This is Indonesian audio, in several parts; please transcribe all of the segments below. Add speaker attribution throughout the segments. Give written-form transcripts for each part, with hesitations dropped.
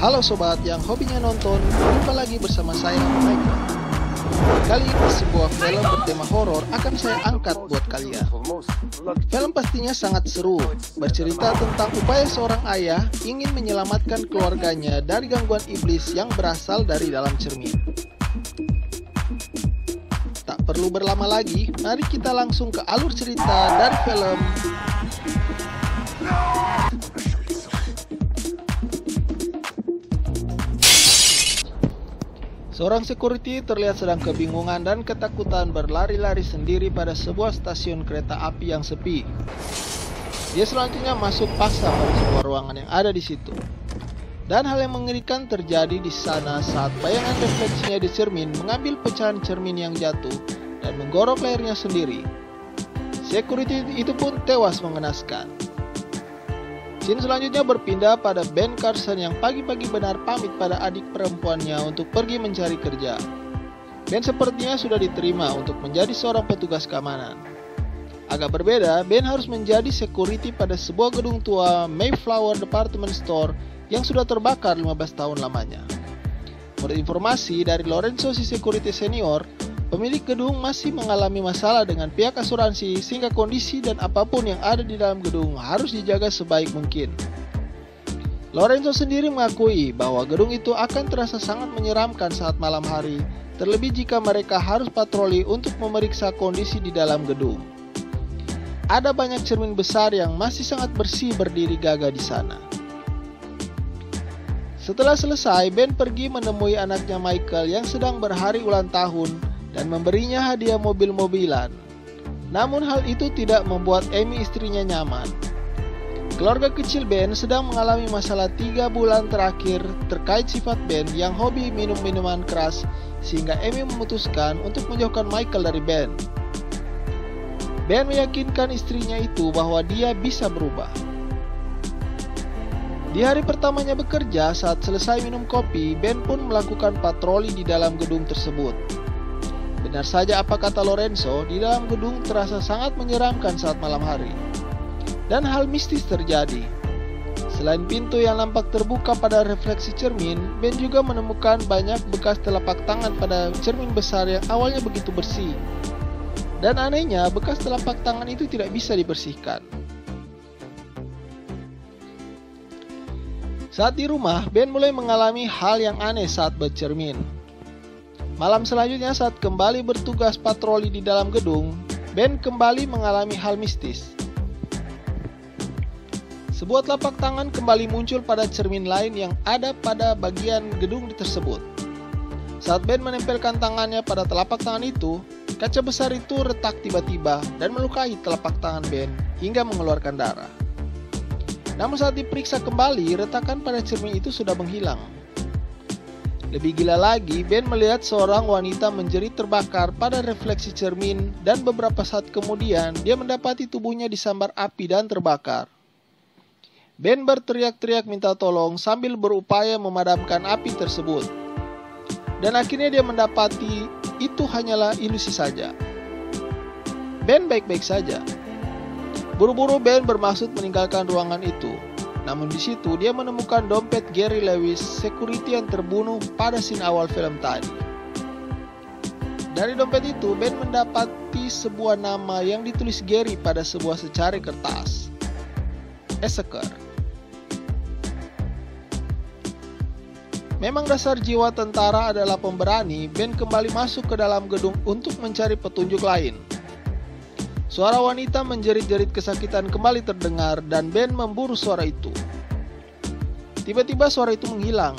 Speaker 1: Halo sobat yang hobinya nonton, jumpa lagi bersama saya Michael. Kali ini sebuah film bertema horor akan saya angkat buat kalian. Film pastinya sangat seru, bercerita tentang upaya seorang ayah ingin menyelamatkan keluarganya dari gangguan iblis yang berasal dari dalam cermin. Tak perlu berlama lagi, mari kita langsung ke alur cerita dari film. Seorang security terlihat sedang kebingungan dan ketakutan berlari-lari sendiri pada sebuah stasiun kereta api yang sepi. Dia selanjutnya masuk paksa pada sebuah ruangan yang ada di situ. Dan hal yang mengerikan terjadi di sana saat bayangan refleksinya di cermin mengambil pecahan cermin yang jatuh dan menggorok lehernya sendiri. Security itu pun tewas mengenaskan. Scene selanjutnya berpindah pada Ben Carson yang pagi-pagi benar pamit pada adik perempuannya untuk pergi mencari kerja. Ben sepertinya sudah diterima untuk menjadi seorang petugas keamanan. Agak berbeda, Ben harus menjadi security pada sebuah gedung tua Mayflower Department Store yang sudah terbakar 15 tahun lamanya. Menurut informasi dari Lorenzo si security senior, pemilik gedung masih mengalami masalah dengan pihak asuransi sehingga kondisi dan apapun yang ada di dalam gedung harus dijaga sebaik mungkin. Lorenzo sendiri mengakui bahwa gedung itu akan terasa sangat menyeramkan saat malam hari, terlebih jika mereka harus patroli untuk memeriksa kondisi di dalam gedung. Ada banyak cermin besar yang masih sangat bersih berdiri gagah di sana. Setelah selesai, Ben pergi menemui anaknya Michael yang sedang berhari ulang tahun dan memberinya hadiah mobil-mobilan. Namun hal itu tidak membuat Amy istrinya nyaman. Keluarga kecil Ben sedang mengalami masalah 3 bulan terakhir terkait sifat Ben yang hobi minum minuman keras, sehingga Amy memutuskan untuk menjauhkan Michael dari Ben. Ben meyakinkan istrinya itu bahwa dia bisa berubah. Di hari pertamanya bekerja, saat selesai minum kopi, Ben pun melakukan patroli di dalam gedung tersebut. Benar saja apa kata Lorenzo, di dalam gedung terasa sangat menyeramkan saat malam hari. Dan hal mistis terjadi. Selain pintu yang nampak terbuka pada refleksi cermin, Ben juga menemukan banyak bekas telapak tangan pada cermin besar yang awalnya begitu bersih. Dan anehnya, bekas telapak tangan itu tidak bisa dibersihkan. Saat di rumah, Ben mulai mengalami hal yang aneh saat bercermin. Malam selanjutnya saat kembali bertugas patroli di dalam gedung, Ben kembali mengalami hal mistis. Sebuah telapak tangan kembali muncul pada cermin lain yang ada pada bagian gedung tersebut. Saat Ben menempelkan tangannya pada telapak tangan itu, kaca besar itu retak tiba-tiba dan melukai telapak tangan Ben hingga mengeluarkan darah. Namun saat diperiksa kembali, retakan pada cermin itu sudah menghilang. Lebih gila lagi, Ben melihat seorang wanita menjerit terbakar pada refleksi cermin dan beberapa saat kemudian dia mendapati tubuhnya disambar api dan terbakar. Ben berteriak-teriak minta tolong sambil berupaya memadamkan api tersebut. Dan akhirnya dia mendapati itu hanyalah ilusi saja. Ben baik-baik saja. Buru-buru Ben bermaksud meninggalkan ruangan itu. Namun di situ dia menemukan dompet Gary Lewis, security yang terbunuh pada scene awal film tadi. Dari dompet itu, Ben mendapati sebuah nama yang ditulis Gary pada sebuah secari kertas. Eseker. Memang dasar jiwa tentara adalah pemberani, Ben kembali masuk ke dalam gedung untuk mencari petunjuk lain. Suara wanita menjerit-jerit kesakitan kembali terdengar dan Ben memburu suara itu. Tiba-tiba suara itu menghilang.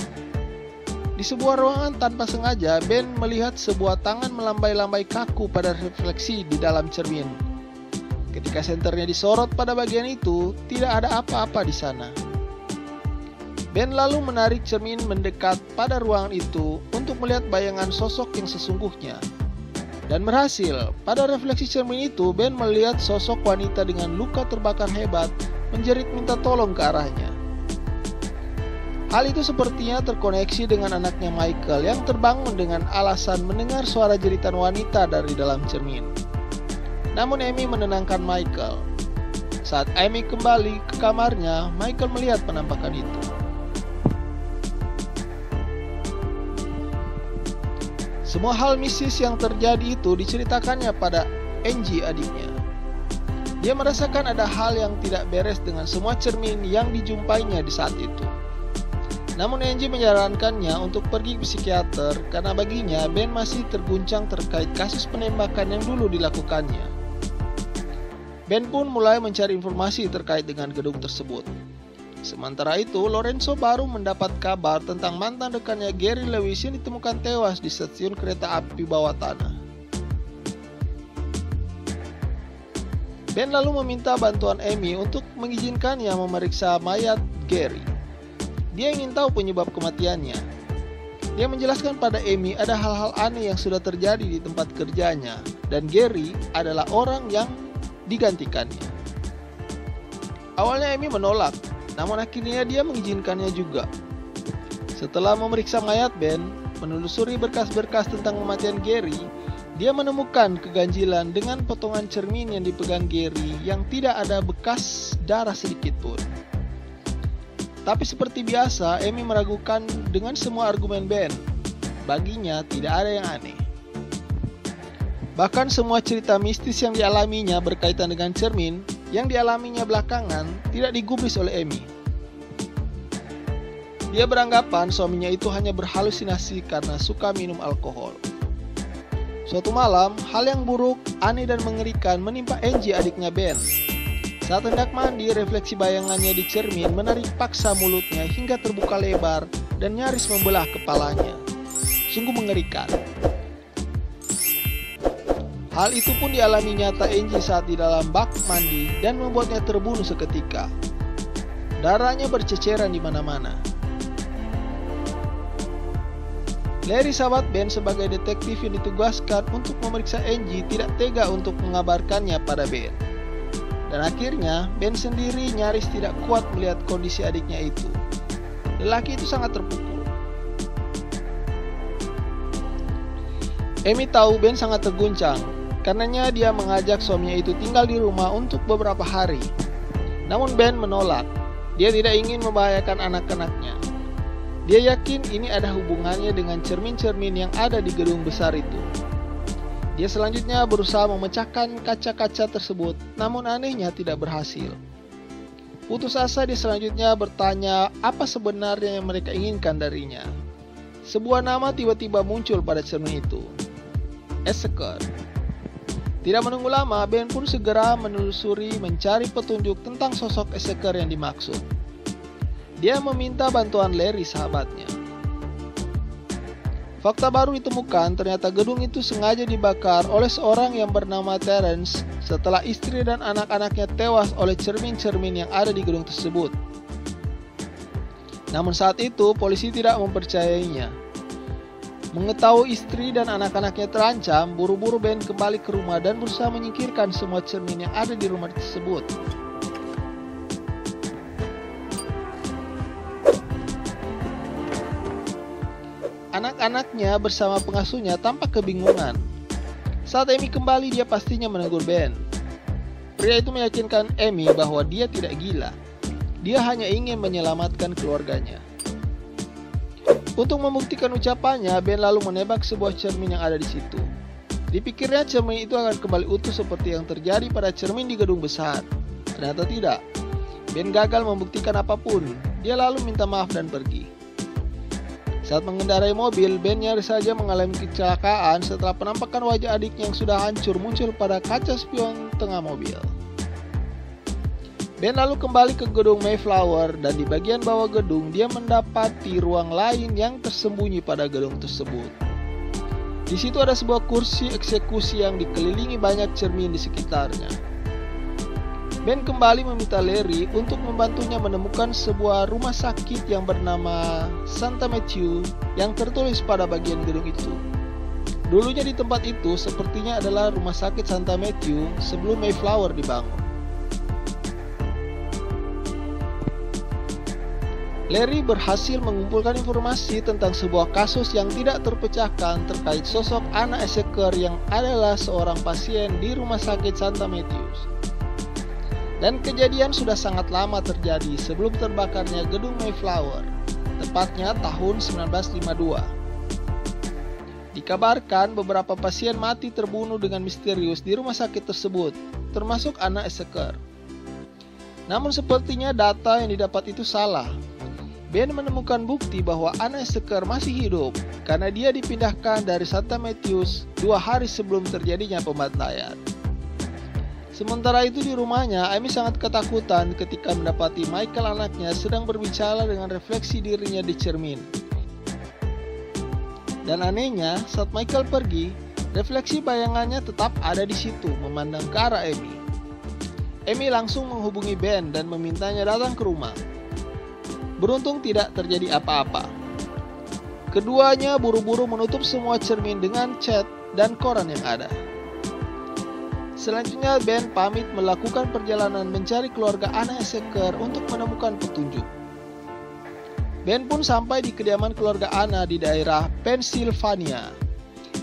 Speaker 1: Di sebuah ruangan tanpa sengaja, Ben melihat sebuah tangan melambai-lambai kaku pada refleksi di dalam cermin. Ketika senternya disorot pada bagian itu, tidak ada apa-apa di sana. Ben lalu menarik cermin mendekat pada ruangan itu untuk melihat bayangan sosok yang sesungguhnya. Dan berhasil, pada refleksi cermin itu Ben melihat sosok wanita dengan luka terbakar hebat menjerit minta tolong ke arahnya. Hal itu sepertinya terkoneksi dengan anaknya Michael yang terbangun dengan alasan mendengar suara jeritan wanita dari dalam cermin. Namun Amy menenangkan Michael. Saat Amy kembali ke kamarnya, Michael melihat penampakan itu. Semua hal mistis yang terjadi itu diceritakannya pada Angie, adiknya. Dia merasakan ada hal yang tidak beres dengan semua cermin yang dijumpainya di saat itu. Namun Angie menyarankannya untuk pergi ke psikiater karena baginya Ben masih terguncang terkait kasus penembakan yang dulu dilakukannya. Ben pun mulai mencari informasi terkait dengan gedung tersebut. Sementara itu, Lorenzo baru mendapat kabar tentang mantan rekannya Gary Lewis yang ditemukan tewas di stasiun kereta api bawah tanah. Ben lalu meminta bantuan Amy untuk mengizinkannya memeriksa mayat Gary. Dia ingin tahu penyebab kematiannya. Dia menjelaskan pada Amy ada hal-hal aneh yang sudah terjadi di tempat kerjanya, dan Gary adalah orang yang digantikannya. Awalnya Amy menolak, namun akhirnya dia mengizinkannya juga. Setelah memeriksa mayat Ben, menelusuri berkas-berkas tentang kematian Gary, dia menemukan keganjilan dengan potongan cermin yang dipegang Gary yang tidak ada bekas darah sedikit pun. Tapi seperti biasa, Amy meragukan dengan semua argumen Ben. Baginya tidak ada yang aneh. Bahkan semua cerita mistis yang dialaminya berkaitan dengan cermin yang dialaminya belakangan tidak digubris oleh Amy. Dia beranggapan suaminya itu hanya berhalusinasi karena suka minum alkohol. Suatu malam, hal yang buruk, aneh dan mengerikan menimpa Angie, adiknya Ben. Saat hendak mandi, refleksi bayangannya di cermin menarik paksa mulutnya hingga terbuka lebar dan nyaris membelah kepalanya. Sungguh mengerikan. Hal itu pun dialami nyata Angie saat di dalam bak mandi dan membuatnya terbunuh seketika. Darahnya berceceran di mana-mana. Larry, sahabat Ben, sebagai detektif yang ditugaskan untuk memeriksa Angie, tidak tega untuk mengabarkannya pada Ben. Dan akhirnya Ben sendiri nyaris tidak kuat melihat kondisi adiknya itu. Lelaki itu sangat terpukul. Amy tahu Ben sangat terguncang. Karenanya dia mengajak suaminya itu tinggal di rumah untuk beberapa hari. Namun Ben menolak. Dia tidak ingin membahayakan anak-anaknya. Dia yakin ini ada hubungannya dengan cermin-cermin yang ada di gedung besar itu. Dia selanjutnya berusaha memecahkan kaca-kaca tersebut, namun anehnya tidak berhasil. Putus asa, dia selanjutnya bertanya apa sebenarnya yang mereka inginkan darinya. Sebuah nama tiba-tiba muncul pada cermin itu. Ezeker. Tidak menunggu lama, Ben pun segera menelusuri mencari petunjuk tentang sosok Ezeker yang dimaksud. Dia meminta bantuan Larry, sahabatnya. Fakta baru ditemukan, ternyata gedung itu sengaja dibakar oleh seorang yang bernama Terence setelah istri dan anak-anaknya tewas oleh cermin-cermin yang ada di gedung tersebut. Namun saat itu, polisi tidak mempercayainya. Mengetahui istri dan anak-anaknya terancam, buru-buru Ben kembali ke rumah dan berusaha menyingkirkan semua cermin yang ada di rumah tersebut. Anak-anaknya bersama pengasuhnya tampak kebingungan. Saat Amy kembali, dia pastinya menegur Ben. Pria itu meyakinkan Amy bahwa dia tidak gila. Dia hanya ingin menyelamatkan keluarganya. Untuk membuktikan ucapannya, Ben lalu menebak sebuah cermin yang ada di situ. Dipikirnya cermin itu akan kembali utuh seperti yang terjadi pada cermin di gedung besar. Ternyata tidak. Ben gagal membuktikan apapun. Dia lalu minta maaf dan pergi. Saat mengendarai mobil, Ben nyaris saja mengalami kecelakaan setelah penampakan wajah adiknya yang sudah hancur muncul pada kaca spion tengah mobil. Ben lalu kembali ke gedung Mayflower dan di bagian bawah gedung dia mendapati ruang lain yang tersembunyi pada gedung tersebut. Di situ ada sebuah kursi eksekusi yang dikelilingi banyak cermin di sekitarnya. Ben kembali meminta Larry untuk membantunya menemukan sebuah rumah sakit yang bernama Santa Matthew yang tertulis pada bagian gedung itu. Dulunya di tempat itu sepertinya adalah rumah sakit Santa Matthew sebelum Mayflower dibangun. Larry berhasil mengumpulkan informasi tentang sebuah kasus yang tidak terpecahkan terkait sosok Anna Ezeker yang adalah seorang pasien di rumah sakit Santa Matthews. Dan kejadian sudah sangat lama terjadi sebelum terbakarnya gedung Mayflower, tepatnya tahun 1952. Dikabarkan beberapa pasien mati terbunuh dengan misterius di rumah sakit tersebut, termasuk Anna Eseker. Namun sepertinya data yang didapat itu salah. Ben menemukan bukti bahwa Anna Eseker masih hidup karena dia dipindahkan dari Santa Matthews 2 hari sebelum terjadinya pembantaian. Sementara itu di rumahnya, Amy sangat ketakutan ketika mendapati Michael anaknya sedang berbicara dengan refleksi dirinya di cermin. Dan anehnya, saat Michael pergi, refleksi bayangannya tetap ada di situ, memandang ke arah Amy. Amy langsung menghubungi Ben dan memintanya datang ke rumah. Beruntung tidak terjadi apa-apa. Keduanya buru-buru menutup semua cermin dengan cat dan koran yang ada. Selanjutnya Ben pamit melakukan perjalanan mencari keluarga Anna Eseker untuk menemukan petunjuk. Ben pun sampai di kediaman keluarga Anna di daerah Pennsylvania.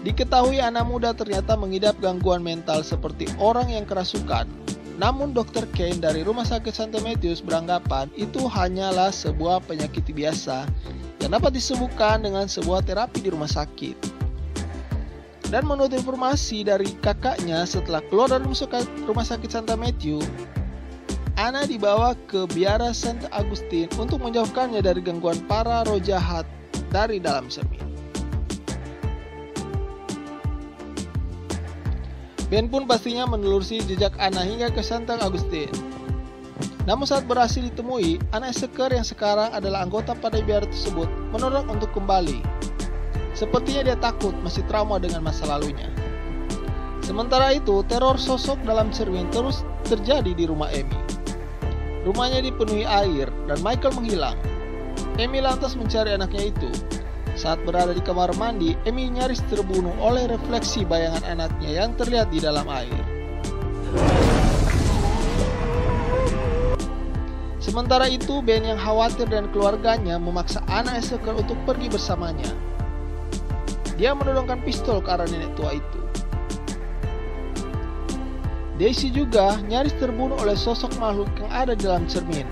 Speaker 1: Diketahui anak muda ternyata mengidap gangguan mental seperti orang yang kerasukan. Namun Dr. Kane dari Rumah Sakit Santa Matthews beranggapan itu hanyalah sebuah penyakit biasa yang dapat disembuhkan dengan sebuah terapi di rumah sakit. Dan menurut informasi dari kakaknya, setelah keluar dari Rumah Sakit Santa Matthews, Anna dibawa ke biara Saint Augustine untuk menjauhkannya dari gangguan para roh jahat dari dalam cermin. Ben pun pastinya menelusuri jejak Anna hingga ke Saint Augustine. Namun saat berhasil ditemui, Anna Eseker yang sekarang adalah anggota pada biara tersebut menolak untuk kembali. Sepertinya dia takut masih trauma dengan masa lalunya. Sementara itu, teror sosok dalam cermin terus terjadi di rumah Amy. Rumahnya dipenuhi air dan Michael menghilang. Amy lantas mencari anaknya itu. Saat berada di kamar mandi, Amy nyaris terbunuh oleh refleksi bayangan anaknya yang terlihat di dalam air. Sementara itu, Ben yang khawatir dan keluarganya memaksa Anna Eseker untuk pergi bersamanya. Dia menodongkan pistol ke arah nenek tua itu. Daisy juga nyaris terbunuh oleh sosok makhluk yang ada di dalam cermin.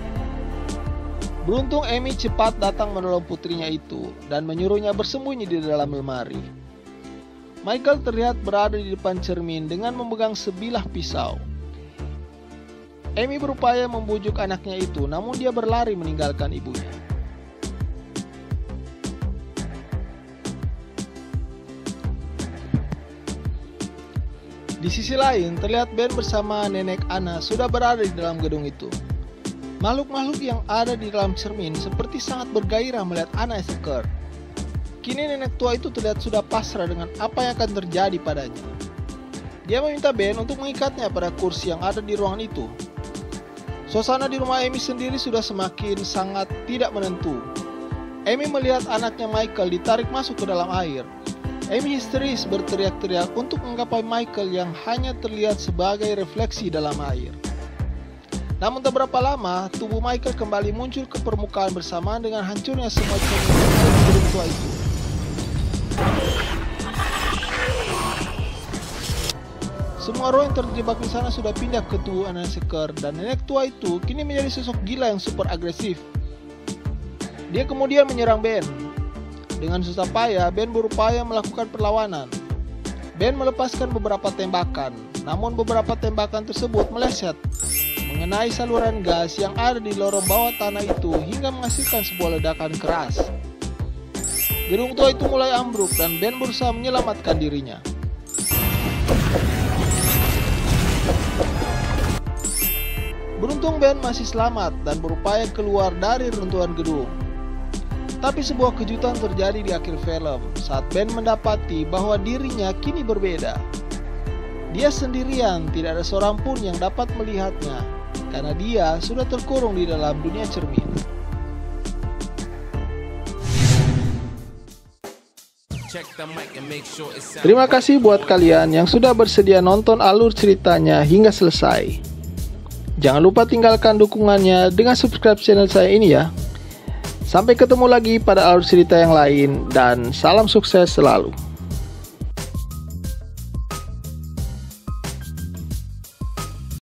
Speaker 1: Beruntung Amy cepat datang menolong putrinya itu dan menyuruhnya bersembunyi di dalam lemari. Michael terlihat berada di depan cermin dengan memegang sebilah pisau. Amy berupaya membujuk anaknya itu, namun dia berlari meninggalkan ibunya. Di sisi lain, terlihat Ben bersama nenek Anna sudah berada di dalam gedung itu. Makhluk-makhluk yang ada di dalam cermin seperti sangat bergairah melihat Anna Eseker. Kini nenek tua itu terlihat sudah pasrah dengan apa yang akan terjadi padanya. Dia meminta Ben untuk mengikatnya pada kursi yang ada di ruangan itu. Suasana di rumah Amy sendiri sudah semakin sangat tidak menentu. Amy melihat anaknya Michael ditarik masuk ke dalam air. Amy histeris berteriak-teriak untuk menggapai Michael yang hanya terlihat sebagai refleksi dalam air. Namun tak berapa lama, tubuh Michael kembali muncul ke permukaan bersamaan dengan hancurnya semua cermin di gedung tua itu. Semua roh yang terjebak di sana sudah pindah ke tubuh Anna Eseker dan nenek tua itu kini menjadi sosok gila yang super agresif. Dia kemudian menyerang Ben. Dengan susah payah, Ben berupaya melakukan perlawanan. Ben melepaskan beberapa tembakan, namun beberapa tembakan tersebut meleset, mengenai saluran gas yang ada di lorong bawah tanah itu hingga menghasilkan sebuah ledakan keras. Gedung tua itu mulai ambruk dan Ben berusaha menyelamatkan dirinya. Beruntung Ben masih selamat dan berupaya keluar dari runtuhan gedung. Tapi sebuah kejutan terjadi di akhir film saat Ben mendapati bahwa dirinya kini berbeda. Dia sendirian, tidak ada seorang pun yang dapat melihatnya karena dia sudah terkurung di dalam dunia cermin. Terima kasih buat kalian yang sudah bersedia nonton alur ceritanya hingga selesai. Jangan lupa tinggalkan dukungannya dengan subscribe channel saya ini ya. Sampai ketemu lagi pada alur cerita yang lain dan salam sukses selalu.